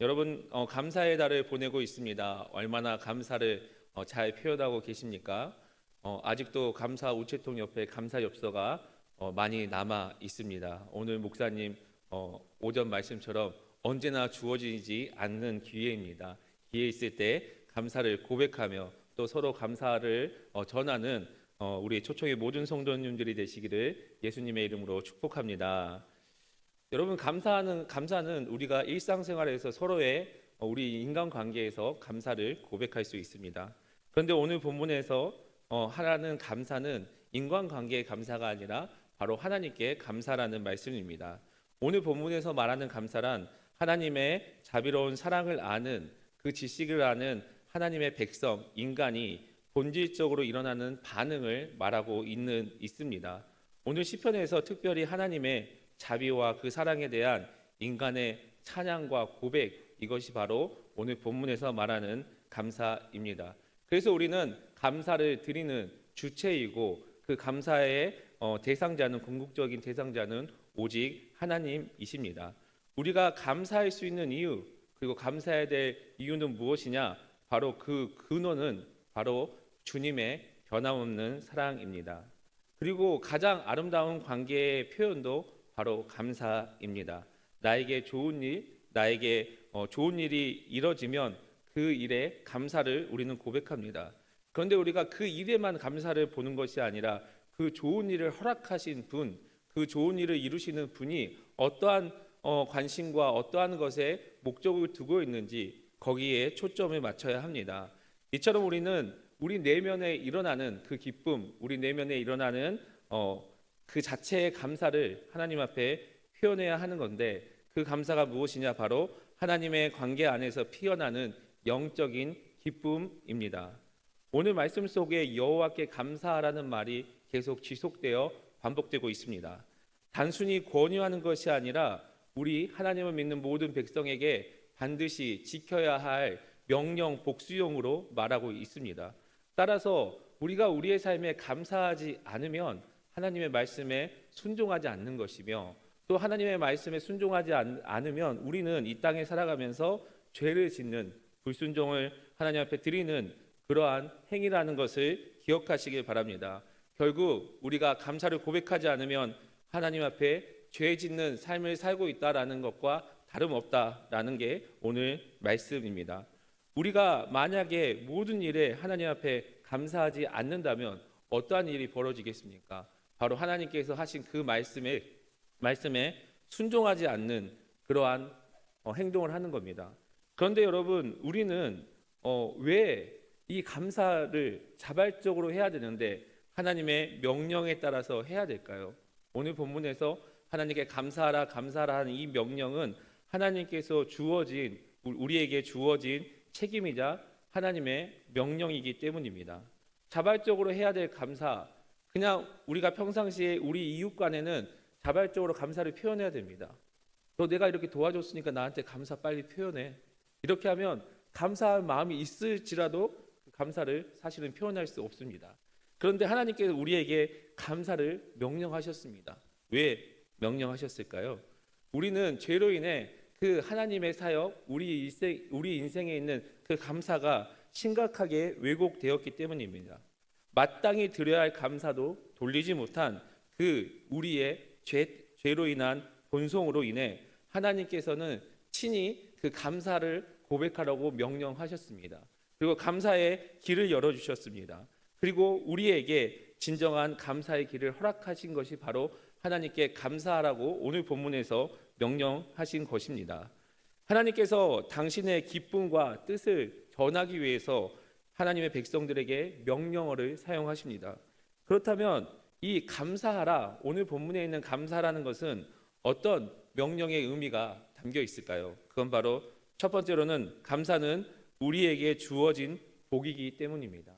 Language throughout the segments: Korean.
여러분 감사의 달을 보내고 있습니다. 얼마나 감사를 잘 표현하고 계십니까? 아직도 감사 우체통 옆에 감사 엽서가 많이 남아 있습니다. 오늘 목사님 오전 말씀처럼 언제나 주어지지 않는 기회입니다. 기회 있을 때 감사를 고백하며 또 서로 감사를 전하는 우리 초청의 모든 성도님들이 되시기를 예수님의 이름으로 축복합니다. 여러분 감사는 우리가 일상생활에서 서로의 우리 인간관계에서 감사를 고백할 수 있습니다. 그런데 오늘 본문에서 하라는 감사는 인간관계의 감사가 아니라 바로 하나님께 감사라는 말씀입니다. 오늘 본문에서 말하는 감사란 하나님의 자비로운 사랑을 아는 그 지식을 아는 하나님의 백성 인간이 본질적으로 일어나는 반응을 말하고 있습니다. 오늘 시편에서 특별히 하나님의 자비와 그 사랑에 대한 인간의 찬양과 고백, 이것이 바로 오늘 본문에서 말하는 감사입니다. 그래서 우리는 감사를 드리는 주체이고 그 감사의 대상자는 궁극적인 대상자는 오직 하나님이십니다. 우리가 감사할 수 있는 이유, 그리고 감사해야 될 이유는 무엇이냐? 바로 그 근원은 바로 주님의 변함없는 사랑입니다. 그리고 가장 아름다운 관계의 표현도 바로 감사입니다. 나에게 좋은 일이 이뤄지면 그 일에 감사를 우리는 고백합니다. 그런데 우리가 그 일에만 감사를 보는 것이 아니라 그 좋은 일을 허락하신 분, 그 좋은 일을 이루시는 분이 어떠한 관심과 어떠한 것에 목적을 두고 있는지 거기에 초점을 맞춰야 합니다. 이처럼 우리는 우리 내면에 일어나는 그 기쁨, 우리 내면에 일어나는 그 자체의 감사를 하나님 앞에 표현해야 하는 건데 그 감사가 무엇이냐? 바로 하나님의 관계 안에서 피어나는 영적인 기쁨입니다. 오늘 말씀 속에 여호와께 감사하라는 말이 계속 지속되어 반복되고 있습니다. 단순히 권유하는 것이 아니라 우리 하나님을 믿는 모든 백성에게 반드시 지켜야 할 명령 복수용으로 말하고 있습니다. 따라서 우리가 우리의 삶에 감사하지 않으면 하나님의 말씀에 순종하지 않는 것이며 또 하나님의 말씀에 순종하지 않으면 우리는 이 땅에 살아가면서 죄를 짓는 불순종을 하나님 앞에 드리는 그러한 행위라는 것을 기억하시길 바랍니다. 결국 우리가 감사를 고백하지 않으면 하나님 앞에 죄 짓는 삶을 살고 있다라는 것과 다름없다라는 게 오늘 말씀입니다. 우리가 만약에 모든 일에 하나님 앞에 감사하지 않는다면 어떠한 일이 벌어지겠습니까? 바로 하나님께서 하신 그 말씀에 순종하지 않는 그러한 행동을 하는 겁니다. 그런데 여러분, 우리는 왜 이 감사를 자발적으로 해야 되는데 하나님의 명령에 따라서 해야 될까요? 오늘 본문에서 하나님께 감사하라 하는 이 명령은 하나님께서 우리에게 주어진 책임이자 하나님의 명령이기 때문입니다. 자발적으로 해야 될 감사, 그냥 우리가 평상시에 우리 이웃 간에는 자발적으로 감사를 표현해야 됩니다. 너 내가 이렇게 도와줬으니까 나한테 감사 빨리 표현해. 이렇게 하면 감사할 마음이 있을지라도 그 감사를 사실은 표현할 수 없습니다. 그런데 하나님께서 우리에게 감사를 명령하셨습니다. 왜 명령하셨을까요? 우리는 죄로 인해 그 하나님의 사역, 우리 인생에 있는 그 감사가 심각하게 왜곡되었기 때문입니다. 마땅히 드려야 할 감사도 돌리지 못한 그 우리의 죄로 인한 본성으로 인해 하나님께서는 친히 그 감사를 고백하라고 명령하셨습니다. 그리고 감사의 길을 열어주셨습니다. 그리고 우리에게 진정한 감사의 길을 허락하신 것이 바로 하나님께 감사하라고 오늘 본문에서 명령하신 것입니다. 하나님께서 당신의 기쁨과 뜻을 전하기 위해서 하나님의 백성들에게 명령어를 사용하십니다. 그렇다면 이 감사하라, 오늘 본문에 있는 감사라는 것은 어떤 명령의 의미가 담겨 있을까요? 그건 바로 첫 번째로는 감사는 우리에게 주어진 복이기 때문입니다.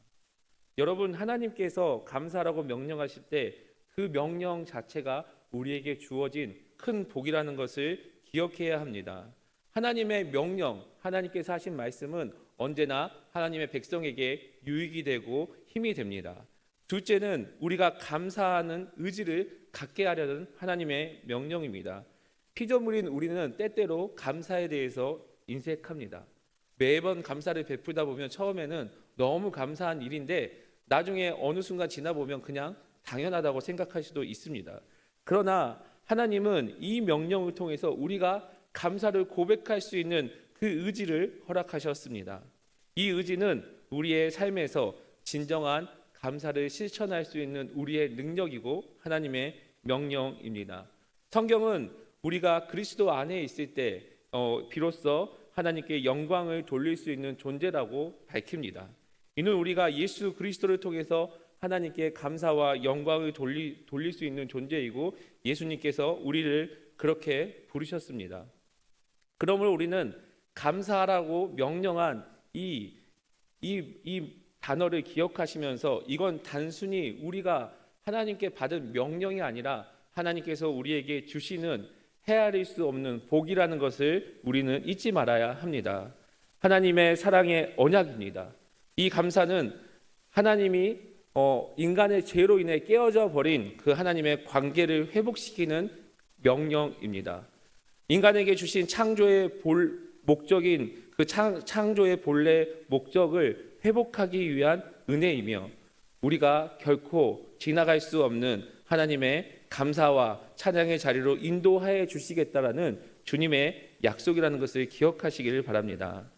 여러분, 하나님께서 감사라고 명령하실 때 그 명령 자체가 우리에게 주어진 큰 복이라는 것을 기억해야 합니다. 하나님의 명령, 하나님께서 하신 말씀은 언제나 하나님의 백성에게 유익이 되고 힘이 됩니다. 둘째는 우리가 감사하는 의지를 갖게 하려는 하나님의 명령입니다. 피조물인 우리는 때때로 감사에 대해서 인색합니다. 매번 감사를 베풀다 보면 처음에는 너무 감사한 일인데 나중에 어느 순간 지나 보면 그냥 당연하다고 생각할 수도 있습니다. 그러나 하나님은 이 명령을 통해서 우리가 감사를 고백할 수 있는 그 의지를 허락하셨습니다. 이 의지는 우리의 삶에서 진정한 감사를 실천할 수 있는 우리의 능력이고 하나님의 명령입니다. 성경은 우리가 그리스도 안에 있을 때 비로소 하나님께 영광을 돌릴 수 있는 존재라고 밝힙니다. 이는 우리가 예수 그리스도를 통해서 하나님께 감사와 영광을 돌릴 수 있는 존재이고 예수님께서 우리를 그렇게 부르셨습니다. 그러므로 우리는 감사하라고 명령한 이 단어를 기억하시면서 이건 단순히 우리가 하나님께 받은 명령이 아니라 하나님께서 우리에게 주시는 헤아릴 수 없는 복이라는 것을 우리는 잊지 말아야 합니다. 하나님의 사랑의 언약입니다. 이 감사는 하나님이 인간의 죄로 인해 깨어져 버린 그 하나님의 관계를 회복시키는 명령입니다. 인간에게 주신 창조의 목적인 그 창조의 본래 목적을 회복하기 위한 은혜이며 우리가 결코 지나갈 수 없는 하나님의 감사와 찬양의 자리로 인도하여 주시겠다라는 주님의 약속이라는 것을 기억하시기를 바랍니다.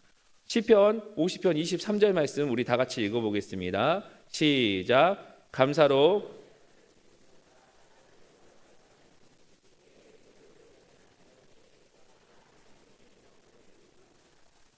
시편 50편 23절 말씀 우리 다 같이 읽어보겠습니다. 시작. 감사로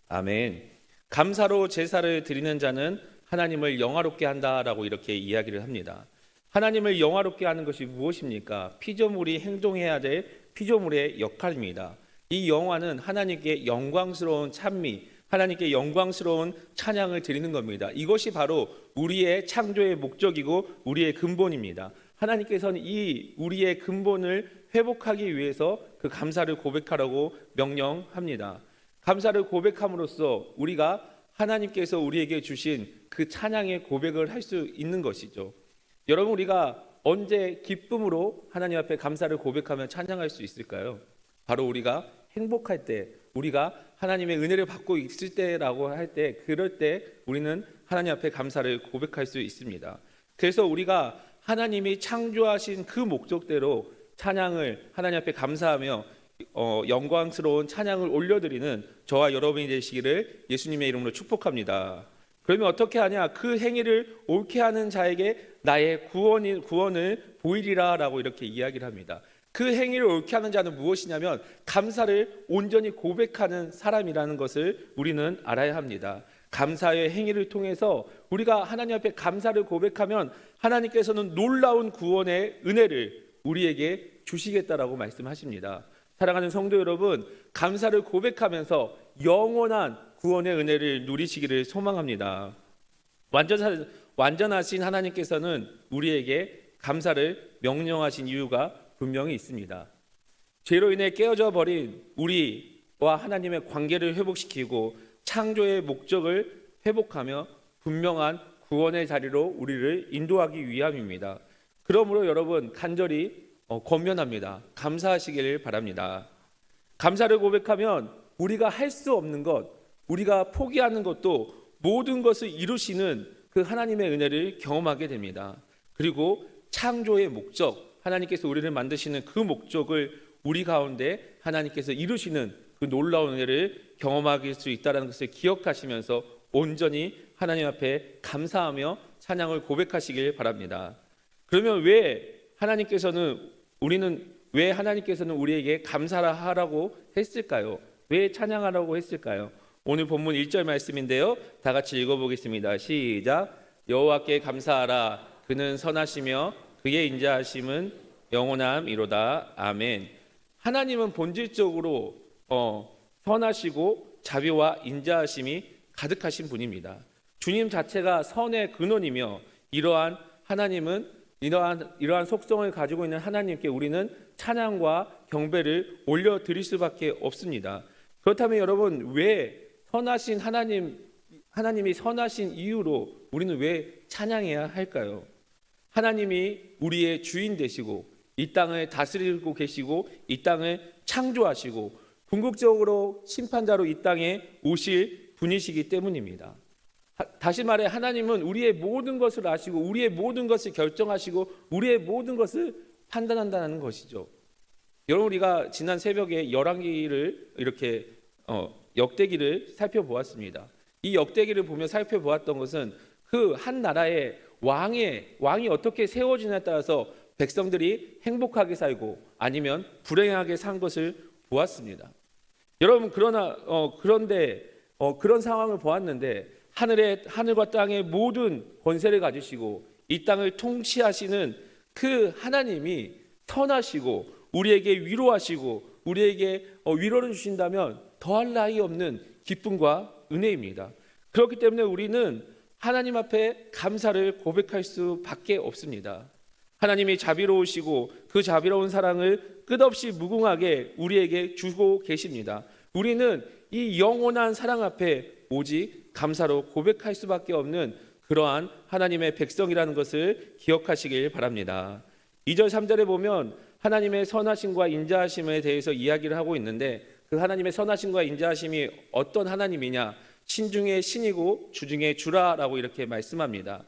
아멘. 감사로 제사를 드리는 자는 하나님을 영화롭게 한다라고 이렇게 이야기를 합니다. 하나님을 영화롭게 하는 것이 무엇입니까? 피조물이 행동해야 될 피조물의 역할입니다. 이 영화는 하나님께 영광스러운 찬미, 하나님께 영광스러운 찬양을 드리는 겁니다. 이것이 바로 우리의 창조의 목적이고 우리의 근본입니다. 하나님께서는 이 우리의 근본을 회복하기 위해서 그 감사를 고백하라고 명령합니다. 감사를 고백함으로써 우리가 하나님께서 우리에게 주신 그 찬양의 고백을 할 수 있는 것이죠. 여러분, 우리가 언제 기쁨으로 하나님 앞에 감사를 고백하며 찬양할 수 있을까요? 바로 우리가 행복할 때, 우리가 하나님의 은혜를 받고 있을 때라고 할 때, 그럴 때 우리는 하나님 앞에 감사를 고백할 수 있습니다. 그래서 우리가 하나님이 창조하신 그 목적대로 찬양을 하나님 앞에 감사하며 영광스러운 찬양을 올려드리는 저와 여러분이 되시기를 예수님의 이름으로 축복합니다. 그러면 어떻게 하냐? 그 행위를 옳게 하는 자에게 나의 구원을 보이리라 라고 이렇게 이야기를 합니다. 그 행위를 옳게 하는 자는 무엇이냐면 감사를 온전히 고백하는 사람이라는 것을 우리는 알아야 합니다. 감사의 행위를 통해서 우리가 하나님 앞에 감사를 고백하면 하나님께서는 놀라운 구원의 은혜를 우리에게 주시겠다라고 말씀하십니다. 사랑하는 성도 여러분, 감사를 고백하면서 영원한 구원의 은혜를 누리시기를 소망합니다. 완전하신 하나님께서는 우리에게 감사를 명령하신 이유가 분명히 있습니다. 죄로 인해 깨어져 버린 우리와 하나님의 관계를 회복시키고 창조의 목적을 회복하며 분명한 구원의 자리로 우리를 인도하기 위함입니다. 그러므로 여러분 간절히 권면합니다. 감사하시길 바랍니다. 감사를 고백하면 우리가 할 수 없는 것, 우리가 포기하는 것도 모든 것을 이루시는 그 하나님의 은혜를 경험하게 됩니다. 그리고 창조의 목적, 하나님께서 우리를 만드시는 그 목적을 우리 가운데 하나님께서 이루시는 그 놀라운 은혜를 경험할 수 있다는 것을 기억하시면서 온전히 하나님 앞에 감사하며 찬양을 고백하시길 바랍니다. 그러면 왜 하나님께서는 우리에게 감사하라고 했을까요? 왜 찬양하라고 했을까요? 오늘 본문 1절 말씀인데요. 다 같이 읽어보겠습니다. 시작. 여호와께 감사하라. 그는 선하시며 그의 인자하심은 영원함이로다. 아멘. 하나님은 본질적으로 선하시고 자비와 인자하심이 가득하신 분입니다. 주님 자체가 선의 근원이며 이러한 속성을 가지고 있는 하나님께 우리는 찬양과 경배를 올려드릴 수밖에 없습니다. 그렇다면 여러분, 왜 선하신 하나님이 선하신 이유로 우리는 왜 찬양해야 할까요? 하나님이 우리의 주인 되시고 이 땅을 다스리고 계시고 이 땅을 창조하시고 궁극적으로 심판자로 이 땅에 오실 분이시기 때문입니다. 다시 말해 하나님은 우리의 모든 것을 아시고 우리의 모든 것을 결정하시고 우리의 모든 것을 판단한다는 것이죠. 여러분, 우리가 지난 새벽에 열왕기를 이렇게 역대기를 살펴보았습니다. 이 역대기를 보며 살펴보았던 것은 그 한 나라의 왕이 어떻게 세워지냐에 따라서 백성들이 행복하게 살고 아니면 불행하게 산 것을 보았습니다. 여러분, 그런데 그런 상황을 보았는데 하늘과 땅의 모든 권세를 가지시고 이 땅을 통치하시는 그 하나님이 선하시고 우리에게 위로하시고 우리에게 위로를 주신다면 더할 나위 없는 기쁨과 은혜입니다. 그렇기 때문에 우리는 하나님 앞에 감사를 고백할 수밖에 없습니다. 하나님이 자비로우시고 그 자비로운 사랑을 끝없이 무궁하게 우리에게 주고 계십니다. 우리는 이 영원한 사랑 앞에 오직 감사로 고백할 수밖에 없는 그러한 하나님의 백성이라는 것을 기억하시길 바랍니다. 2절 3절에 보면 하나님의 선하심과 인자하심에 대해서 이야기를 하고 있는데 그 하나님의 선하심과 인자하심이 어떤 하나님이냐? 신 중의 신이고 주 중의 주라라고 이렇게 말씀합니다.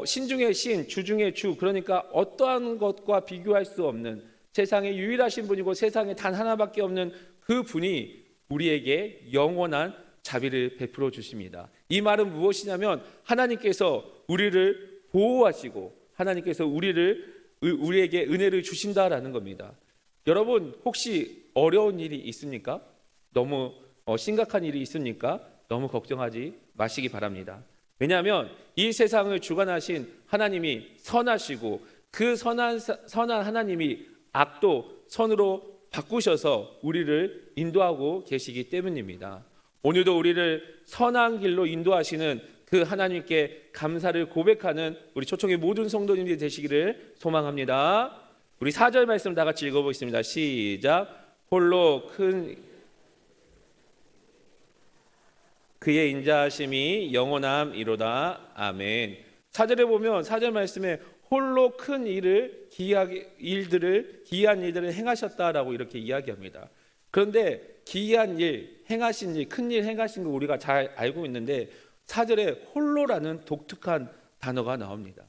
신 중의 신, 주 중의 주, 그러니까 어떠한 것과 비교할 수 없는 세상에 유일하신 분이고 세상에 단 하나밖에 없는 그 분이 우리에게 영원한 자비를 베풀어 주십니다. 이 말은 무엇이냐면 하나님께서 우리를 보호하시고 하나님께서 우리에게 은혜를 주신다라는 겁니다. 여러분, 혹시 어려운 일이 있습니까? 너무 심각한 일이 있습니까? 너무 걱정하지 마시기 바랍니다. 왜냐하면 이 세상을 주관하신 하나님이 선하시고 그 선한 하나님이 악도 선으로 바꾸셔서 우리를 인도하고 계시기 때문입니다. 오늘도 우리를 선한 길로 인도하시는 그 하나님께 감사를 고백하는 우리 초청의 모든 성도님들이 되시기를 소망합니다. 우리 4절 말씀 다 같이 읽어보겠습니다. 시작. 홀로 큰 그의 인자하심이 영원함이로다. 아멘. 4절에 보면 4절 말씀에 홀로 큰 기이한 일들을 행하셨다라고 이렇게 이야기합니다. 그런데 기이한 일, 행하신 일, 큰 일 행하신 거 우리가 잘 알고 있는데 4절에 홀로라는 독특한 단어가 나옵니다.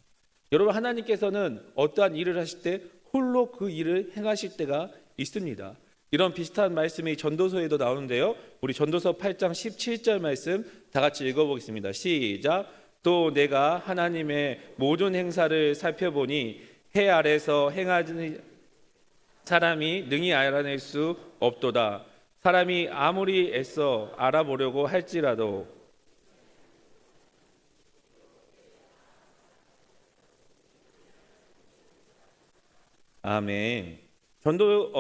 여러분, 하나님께서는 어떠한 일을 하실 때 홀로 그 일을 행하실 때가 있습니다. 이런 비슷한 말씀이 전도서에도 나오는데요. 우리 전도서 8장 17절 말씀 다 같이 읽어보겠습니다. 시작. 또 내가 하나님의 모든 행사를 살펴보니 해 아래서 행하는 사람이 능히 알아낼 수 없도다. 사람이 아무리 애써 알아보려고 할지라도 아멘.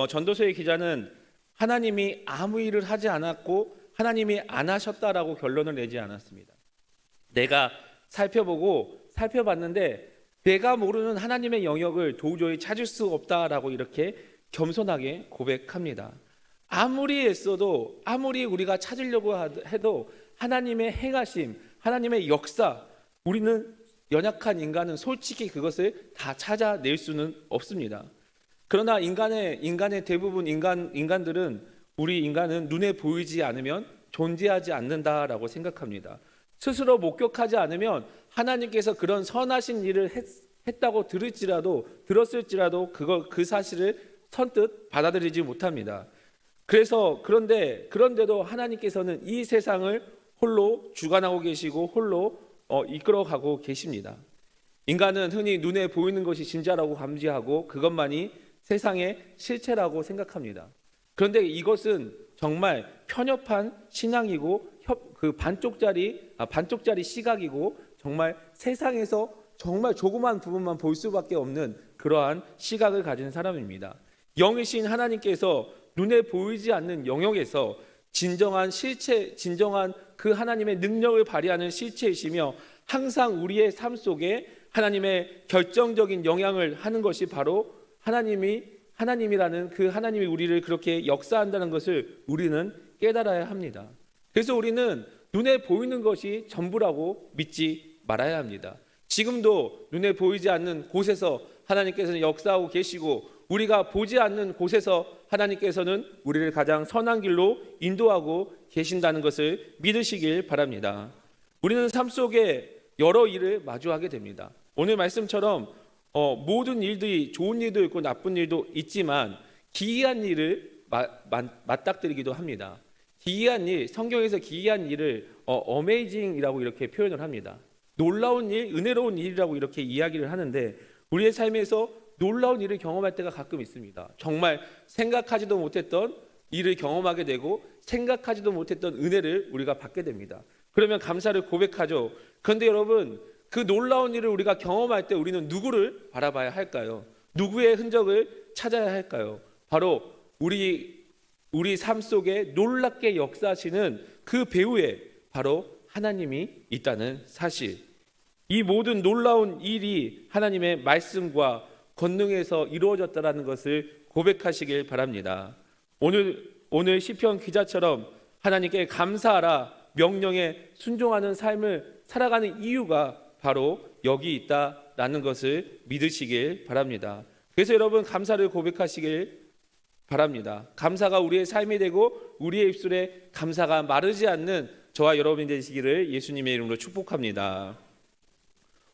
전도서의 기자는 하나님이 아무 일을 하지 않았고 하나님이 안 하셨다라고 결론을 내지 않았습니다. 내가 살펴봤는데 내가 모르는 하나님의 영역을 도저히 찾을 수 없다라고 이렇게 겸손하게 고백합니다. 아무리 애써도 아무리 우리가 찾으려고 해도 하나님의 행하심, 하나님의 역사, 우리는 연약한 인간은 솔직히 그것을 다 찾아낼 수는 없습니다. 그러나 인간의 대부분 인간들은 우리 인간은 눈에 보이지 않으면 존재하지 않는다라고 생각합니다. 스스로 목격하지 않으면 하나님께서 그런 선하신 일을 했다고 들었을지라도 그 사실을 선뜻 받아들이지 못합니다. 그런데도 하나님께서는 이 세상을 홀로 주관하고 계시고 홀로 이끌어가고 계십니다. 인간은 흔히 눈에 보이는 것이 진짜라고 감지하고 그것만이 세상의 실체라고 생각합니다. 그런데 이것은 정말 편협한 신앙이고 반쪽짜리 시각이고 정말 세상에서 정말 조그만 부분만 볼 수밖에 없는 그러한 시각을 가진 사람입니다. 영이신 하나님께서 눈에 보이지 않는 영역에서 진정한 그 하나님의 능력을 발휘하는 실체이시며 항상 우리의 삶 속에 하나님의 결정적인 영향을 하는 것이 바로 하나님이라는 그 하나님이 우리를 그렇게 역사한다는 것을 우리는 깨달아야 합니다. 그래서 우리는 눈에 보이는 것이 전부라고 믿지 말아야 합니다. 지금도 눈에 보이지 않는 곳에서 하나님께서는 역사하고 계시고 우리가 보지 않는 곳에서 하나님께서는 우리를 가장 선한 길로 인도하고 계신다는 것을 믿으시길 바랍니다. 우리는 삶 속에 여러 일을 마주하게 됩니다. 오늘 말씀처럼 모든 일들이 좋은 일도 있고 나쁜 일도 있지만 기이한 일을 맞닥뜨리기도 합니다. 기이한 일, 성경에서 기이한 일을 어메이징이라고 이렇게 표현을 합니다. 놀라운 일, 은혜로운 일이라고 이렇게 이야기를 하는데 우리의 삶에서 놀라운 일을 경험할 때가 가끔 있습니다. 정말 생각하지도 못했던 일을 경험하게 되고 생각하지도 못했던 은혜를 우리가 받게 됩니다. 그러면 감사를 고백하죠. 그런데 여러분, 그 놀라운 일을 우리가 경험할 때 우리는 누구를 바라봐야 할까요? 누구의 흔적을 찾아야 할까요? 바로 우리 삶 속에 놀랍게 역사하시는 그 배후에 바로 하나님이 있다는 사실. 이 모든 놀라운 일이 하나님의 말씀과 권능에서 이루어졌다는 것을 고백하시길 바랍니다. 오늘 시편 기자처럼 하나님께 감사하라 명령에 순종하는 삶을 살아가는 이유가 바로 여기 있다라는 것을 믿으시길 바랍니다. 그래서 여러분 감사를 고백하시길 바랍니다. 감사가 우리의 삶이 되고 우리의 입술에 감사가 마르지 않는 저와 여러분이 되시기를 예수님의 이름으로 축복합니다.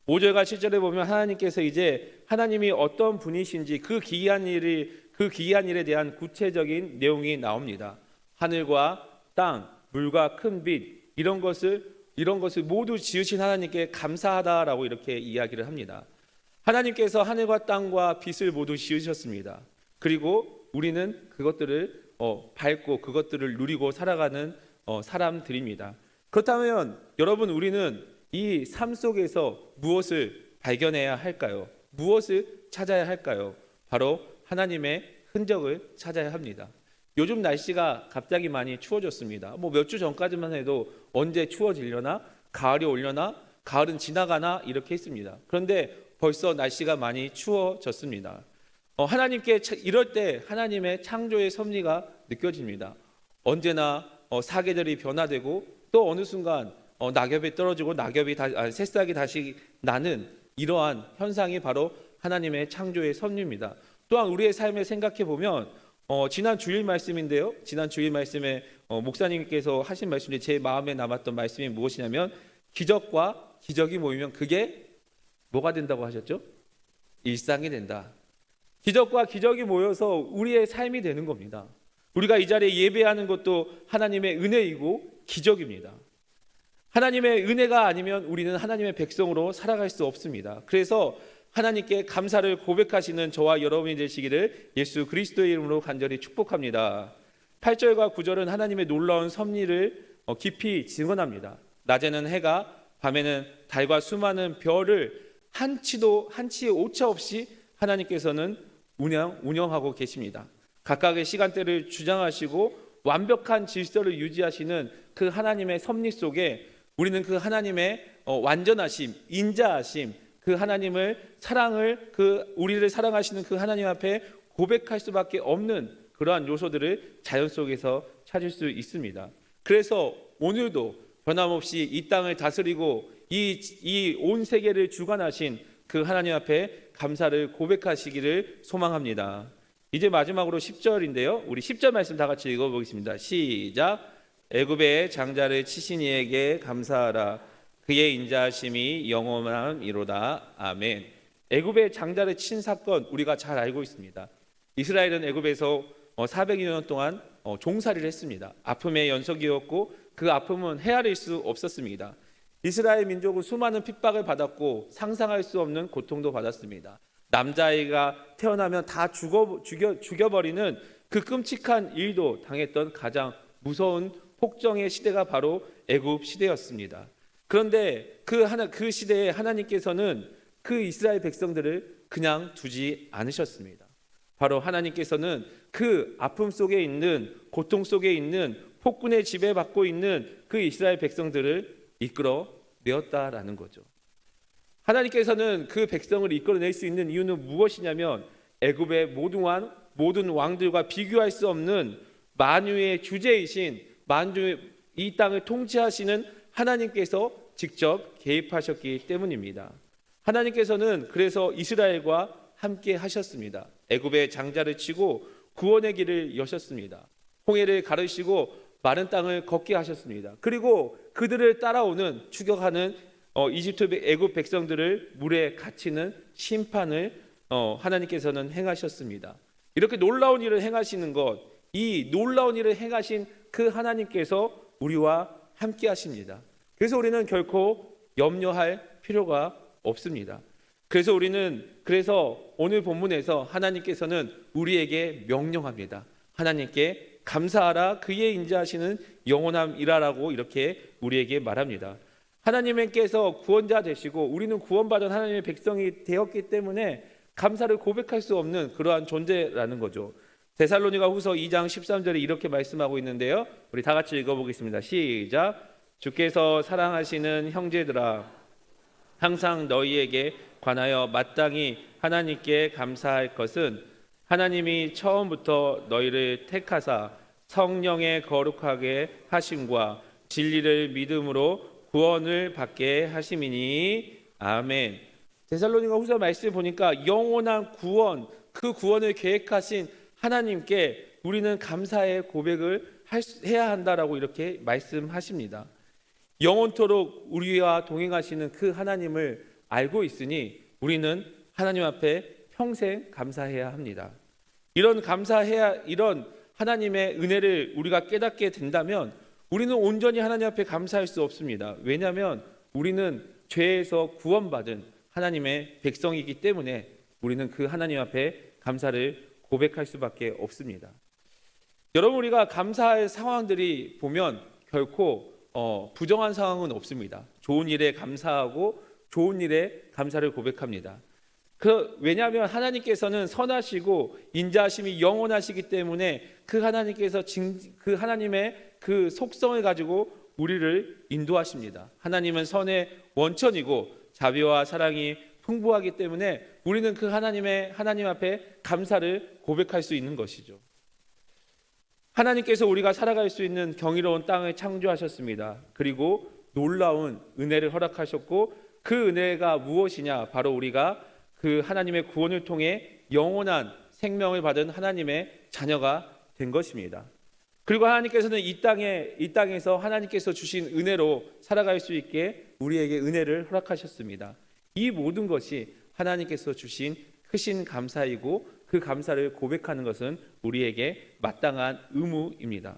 5절과 7절에 보면 하나님께서 이제 하나님이 어떤 분이신지 그 기이한 일에 대한 구체적인 내용이 나옵니다. 하늘과 땅, 물과 큰 빛 이런 것을 모두 지으신 하나님께 감사하다라고 이렇게 이야기를 합니다. 하나님께서 하늘과 땅과 빛을 모두 지으셨습니다. 그리고 우리는 그것들을 밟고 그것들을 누리고 살아가는 사람들입니다. 그렇다면 여러분 우리는 이 삶 속에서 무엇을 발견해야 할까요? 무엇을 찾아야 할까요? 바로 하나님의 흔적을 찾아야 합니다. 요즘 날씨가 갑자기 많이 추워졌습니다. 몇 주 전까지만 해도 언제 추워지려나? 가을이 오려나? 가을은 지나가나? 이렇게 했습니다. 그런데 벌써 날씨가 많이 추워졌습니다. 하나님께 이럴 때 하나님의 창조의 섭리가 느껴집니다. 언제나 사계절이 변화되고 또 어느 순간 낙엽이 떨어지고 새싹이 다시 나는 이러한 현상이 바로 하나님의 창조의 섭리입니다. 또한 우리의 삶을 생각해 보면 지난 주일 말씀인데요. 지난 주일 말씀에 목사님께서 하신 말씀 중에 제 마음에 남았던 말씀이 무엇이냐면 기적과 기적이 모이면 그게 뭐가 된다고 하셨죠? 일상이 된다. 기적과 기적이 모여서 우리의 삶이 되는 겁니다. 우리가 이 자리에 예배하는 것도 하나님의 은혜이고 기적입니다. 하나님의 은혜가 아니면 우리는 하나님의 백성으로 살아갈 수 없습니다. 그래서 하나님께 감사를 고백하시는 저와 여러분이 되시기를 예수 그리스도의 이름으로 간절히 축복합니다. 8절과 9절은 하나님의 놀라운 섭리를 깊이 증언합니다. 낮에는 해가, 밤에는 달과 수많은 별을 한치의 오차 없이 하나님께서는 운영하고 계십니다. 각각의 시간대를 주장하시고 완벽한 질서를 유지하시는 그 하나님의 섭리 속에 우리는 그 하나님의 완전하심, 인자하심, 그 하나님을 우리를 사랑하시는 그 하나님 앞에 고백할 수밖에 없는 그러한 요소들을 자연 속에서 찾을 수 있습니다. 그래서 오늘도 변함없이 이 땅을 다스리고 이 온 세계를 주관하신 그 하나님 앞에 감사를 고백하시기를 소망합니다. 이제 마지막으로 10절인데요. 우리 10절 말씀 다 같이 읽어보겠습니다. 시작. 애굽의 장자를 치신 이에게 감사하라. 그의 인자하심이 영원함이로다. 아멘. 애굽의 장자를 친 사건 우리가 잘 알고 있습니다. 이스라엘은 애굽에서 400여 년 동안 종살이를 했습니다. 아픔의 연속이었고 그 아픔은 헤아릴 수 없었습니다. 이스라엘 민족은 수많은 핍박을 받았고 상상할 수 없는 고통도 받았습니다. 남자아이가 태어나면 다 죽여버리는 그 끔찍한 일도 당했던 가장 무서운 폭정의 시대가 바로 애굽 시대였습니다. 그런데 그 시대에 하나님께서는 그 이스라엘 백성들을 그냥 두지 않으셨습니다. 바로 하나님께서는 그 아픔 속에 있는, 고통 속에 있는, 폭군의 지배받고 있는 그 이스라엘 백성들을 이끌어내었다라는 거죠. 하나님께서는 그 백성을 이끌어낼 수 있는 이유는 무엇이냐면 애굽의 모든 왕들과 비교할 수 없는 만유의 주제이신 이 땅을 통치하시는 하나님께서 직접 개입하셨기 때문입니다. 하나님께서는 그래서 이스라엘과 함께 하셨습니다. 애굽의 장자를 치고 구원의 길을 여셨습니다. 홍해를 가르시고 마른 땅을 걷게 하셨습니다. 그리고 그들을 따라오는 추격하는 이집트 애굽 백성들을 물에 갇히는 심판을 하나님께서는 행하셨습니다. 이렇게 놀라운 일을 행하시는 것, 이 놀라운 일을 행하신 그 하나님께서 우리와 함께 하십니다. 그래서 우리는 결코 염려할 필요가 없습니다. 그래서 오늘 본문에서 하나님께서는 우리에게 명령합니다. 하나님께 감사하라, 그의 인자하시는 영원함이라라고 이렇게 우리에게 말합니다. 하나님께서 구원자 되시고 우리는 구원받은 하나님의 백성이 되었기 때문에 감사를 고백할 수 없는 그러한 존재라는 거죠. 데살로니가 후서 2장 13절에 이렇게 말씀하고 있는데요. 우리 다 같이 읽어보겠습니다. 시작. 주께서 사랑하시는 형제들아, 항상 너희에게 관하여 마땅히 하나님께 감사할 것은 하나님이 처음부터 너희를 택하사 성령의 거룩하게 하심과 진리를 믿음으로 구원을 받게 하심이니. 아멘. 데살로니가 후서 말씀 보니까 영원한 구원, 그 구원을 계획하신 하나님께 우리는 감사의 고백을 해야 한다라고 이렇게 말씀하십니다. 영원토록 우리와 동행하시는 그 하나님을 알고 있으니 우리는 하나님 앞에 평생 감사해야 합니다. 이런 하나님의 은혜를 우리가 깨닫게 된다면 우리는 온전히 하나님 앞에 감사할 수 없습니다. 왜냐하면 우리는 죄에서 구원받은 하나님의 백성이기 때문에 우리는 그 하나님 앞에 감사를 고백할 수밖에 없습니다. 여러분, 우리가 감사할 상황들이 보면 결코 부정한 상황은 없습니다. 좋은 일에 감사하고 좋은 일에 감사를 고백합니다. 왜냐하면 하나님께서는 선하시고 인자하심이 영원하시기 때문에 그 하나님의 그 속성을 가지고 우리를 인도하십니다. 하나님은 선의 원천이고 자비와 사랑이 풍부하기 때문에 우리는 그 하나님 앞에 감사를 고백할 수 있는 것이죠. 하나님께서 우리가 살아갈 수 있는 경이로운 땅을 창조하셨습니다. 그리고 놀라운 은혜를 허락하셨고 그 은혜가 무엇이냐? 바로 우리가 그 하나님의 구원을 통해 영원한 생명을 받은 하나님의 자녀가 된 것입니다. 그리고 하나님께서는 이 땅에서 하나님께서 주신 은혜로 살아갈 수 있게 우리에게 은혜를 허락하셨습니다. 이 모든 것이 하나님께서 주신 크신 감사이고 그 감사를 고백하는 것은 우리에게 마땅한 의무입니다.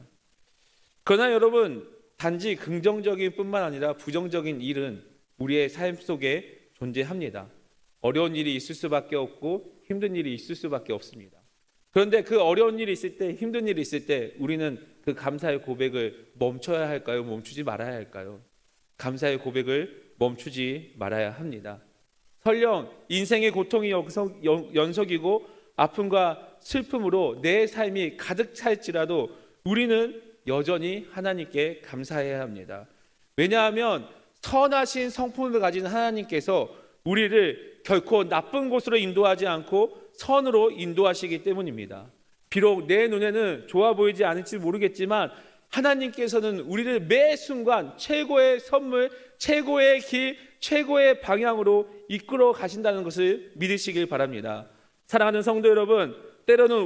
그러나 여러분, 단지 긍정적인 뿐만 아니라 부정적인 일은 우리의 삶 속에 존재합니다. 어려운 일이 있을 수밖에 없고 힘든 일이 있을 수밖에 없습니다. 그런데 그 어려운 일이 있을 때, 힘든 일이 있을 때 우리는 그 감사의 고백을 멈춰야 할까요? 멈추지 말아야 할까요? 감사의 고백을 멈추지 말아야 합니다. 설령 인생의 고통이 연속이고 아픔과 슬픔으로 내 삶이 가득 찰지라도 우리는 여전히 하나님께 감사해야 합니다. 왜냐하면 선하신 성품을 가진 하나님께서 우리를 결코 나쁜 곳으로 인도하지 않고 선으로 인도하시기 때문입니다. 비록 내 눈에는 좋아 보이지 않을지 모르겠지만 하나님께서는 우리를 매 순간 최고의 선물, 최고의 길, 최고의 방향으로 이끌어 가신다는 것을 믿으시길 바랍니다. 사랑하는 성도 여러분, 때로는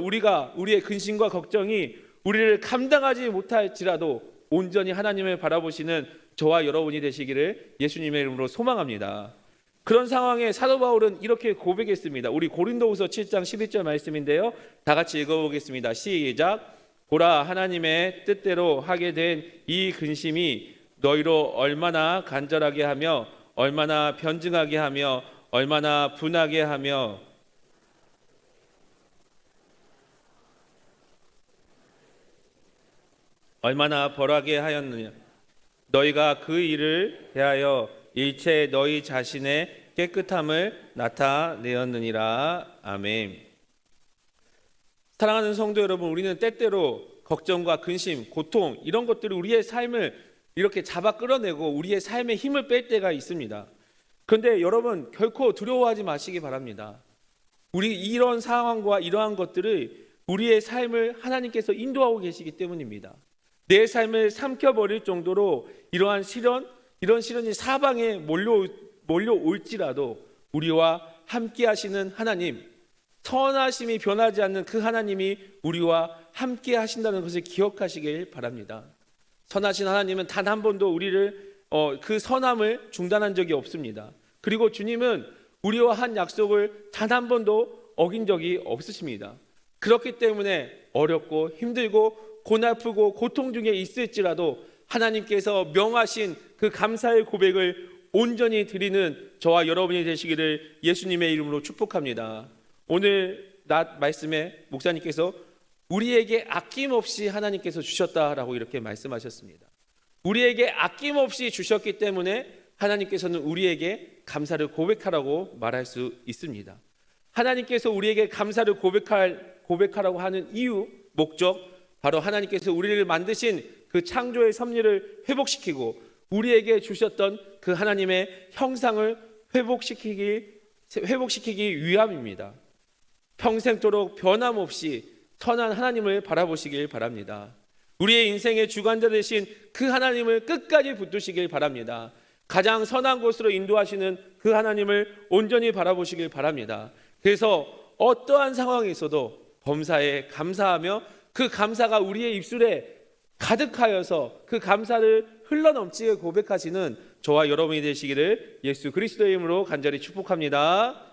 우리의 근심과 걱정이 우리를 감당하지 못할지라도 온전히 하나님을 바라보시는 저와 여러분이 되시기를 예수님의 이름으로 소망합니다. 그런 상황에 사도 바울은 이렇게 고백했습니다. 우리 고린도후서 7장 11절 말씀인데요. 다 같이 읽어보겠습니다. 시작. 보라, 하나님의 뜻대로 하게 된 이 근심이 너희로 얼마나 간절하게 하며 얼마나 변증하게 하며 얼마나 분하게 하며 얼마나 벌하게 하였느냐. 너희가 그 일을 대하여 일체 너희 자신의 깨끗함을 나타내었느니라. 아멘. 사랑하는 성도 여러분, 우리는 때때로 걱정과 근심, 고통 이런 것들이 우리의 삶을 이렇게 잡아 끌어내고 우리의 삶에 힘을 뺄 때가 있습니다. 그런데 여러분, 결코 두려워하지 마시기 바랍니다. 우리 이런 상황과 이러한 것들을 우리의 삶을 하나님께서 인도하고 계시기 때문입니다. 내 삶을 삼켜버릴 정도로 이런 시련이 사방에 몰려올지라도 우리와 함께 하시는 하나님, 선하심이 변하지 않는 그 하나님이 우리와 함께 하신다는 것을 기억하시길 바랍니다. 선하신 하나님은 단 한 번도 우리를 그 선함을 중단한 적이 없습니다. 그리고 주님은 우리와 한 약속을 단 한 번도 어긴 적이 없으십니다. 그렇기 때문에 어렵고 힘들고 고달프고 고통 중에 있을지라도 하나님께서 명하신 그 감사의 고백을 온전히 드리는 저와 여러분이 되시기를 예수님의 이름으로 축복합니다. 오늘 낮 말씀에 목사님께서 우리에게 아낌없이 하나님께서 주셨다라고 이렇게 말씀하셨습니다. 우리에게 아낌없이 주셨기 때문에 하나님께서는 우리에게 감사를 고백하라고 말할 수 있습니다. 하나님께서 우리에게 감사를 고백하라고 하는 이유, 목적, 바로 하나님께서 우리를 만드신 그 창조의 섭리를 회복시키고 우리에게 주셨던 그 하나님의 형상을 회복시키기 위함입니다. 평생토록 변함없이 선한 하나님을 바라보시길 바랍니다. 우리의 인생의 주관자 되신 그 하나님을 끝까지 붙드시길 바랍니다. 가장 선한 곳으로 인도하시는 그 하나님을 온전히 바라보시길 바랍니다. 그래서 어떠한 상황에서도 범사에 감사하며 그 감사가 우리의 입술에 가득하여서 그 감사를 흘러넘치게 고백하시는 저와 여러분이 되시기를 예수 그리스도의 이름으로 간절히 축복합니다.